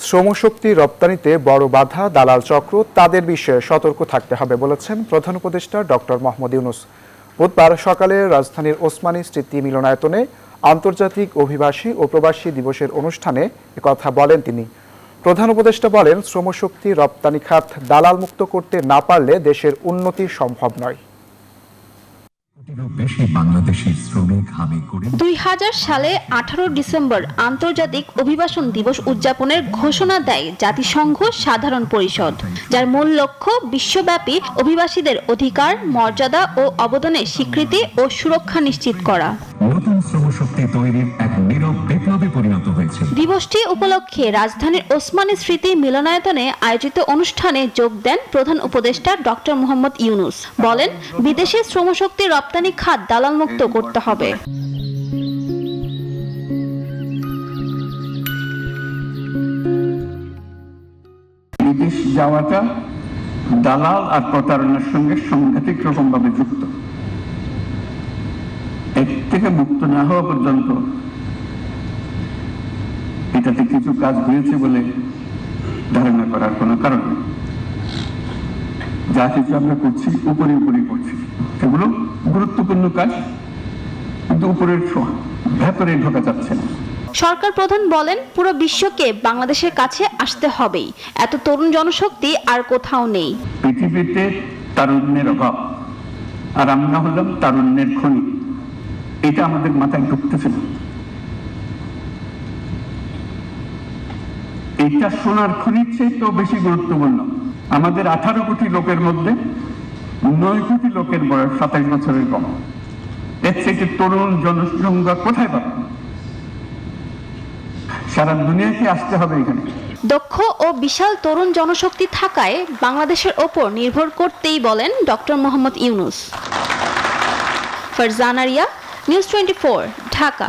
শ্রমশক্তি রপ্তানিতে বড় বাধা দালাল চক্র, তাদের বিষয়ে সতর্ক থাকতে হবে বলেছেন প্রধান উপদেষ্টা ডক্টর মোহাম্মদ ইউনূস। বুধবার সকালে রাজধানীর ওসমানী স্মৃতি মিলনায়তনে আন্তর্জাতিক অভিবাসী ও প্রবাসী দিবসের অনুষ্ঠানে একথা বলেন তিনি। প্রধান উপদেষ্টা বলেন, শ্রমশক্তি রপ্তানি খাত দালাল মুক্ত করতে না পারলে দেশের উন্নতি সম্ভব নয়। 2000 সালে 18 ডিসেম্বর আন্তর্জাতিক অভিবাসন দিবস উদযাপনের ঘোষণা দেয় জাতিসংঘ সাধারণ পরিষদ, যার মূল লক্ষ্য বিশ্বব্যাপী অভিবাসীদের অধিকার, মর্যাদা ও অবদানের স্বীকৃতি ও সুরক্ষা নিশ্চিত করা। নতুন শ্রমশক্তি তৈরির এক নীরব বিপ্লবে পরিণত হয়েছে। দিবসটি উপলক্ষে রাজধানীর ওসমানী স্মৃতি মিলনায়তনে আয়োজিত অনুষ্ঠানে যোগ দেন প্রধান উপদেষ্টা ডক্টর মোহাম্মদ ইউনূস। বলেন, বিদেশি শ্রমশক্তি রপ্তানি খাত দালাল মুক্ত করতে হবে। বিদেশ যাওয়াটা দালাল আর প্রতারণার সঙ্গে সাংঘাতিক রকম ভাবে যুক্ত। এর থেকে মুক্ত না হওয়া পর্যন্ত এটাতে কিছু কাজ হয়েছে বলে ধারণা করার কোনো কারণ নেই। যা কিছু আমরা করছি উপরে উপরে করছি, এগুলো গুরুত্বপূর্ণ কাজ, কিন্তু উপরের ভেতরে ঢোকা যাচ্ছে না। সরকার প্রধান বলেন, পুরো বিশ্বকে বাংলাদেশের কাছে আসতে হবেই, এত তরুণ জনশক্তি আর কোথাও নেই। পৃথিবীতে তারুণ্যের অভাব, আর আমরা হলাম তারুণ্যের খনি। এটা আমাদের মাথায় ঢুকতেছে না। এটা সোনার খনির চেয়ে তো বেশি গুরুত্বপূর্ণ। আমাদের 18 কোটি লোকের মধ্যে 9 কোটি লোকের বয়স 27 বছরের কম। এর থেকে তরুণ জনসংখ্যা কোথায় পাবে? সারা দুনিয়াকে আসতে হবে এখানে। দক্ষ ও বিশাল তরুণ জনশক্তি থাকায় বাংলাদেশের ওপর নির্ভর করতেই বলেন ডক্টর মোহাম্মদ ইউনূস। ফারজানা রিয়া, নিউজ 24, ঢাকা।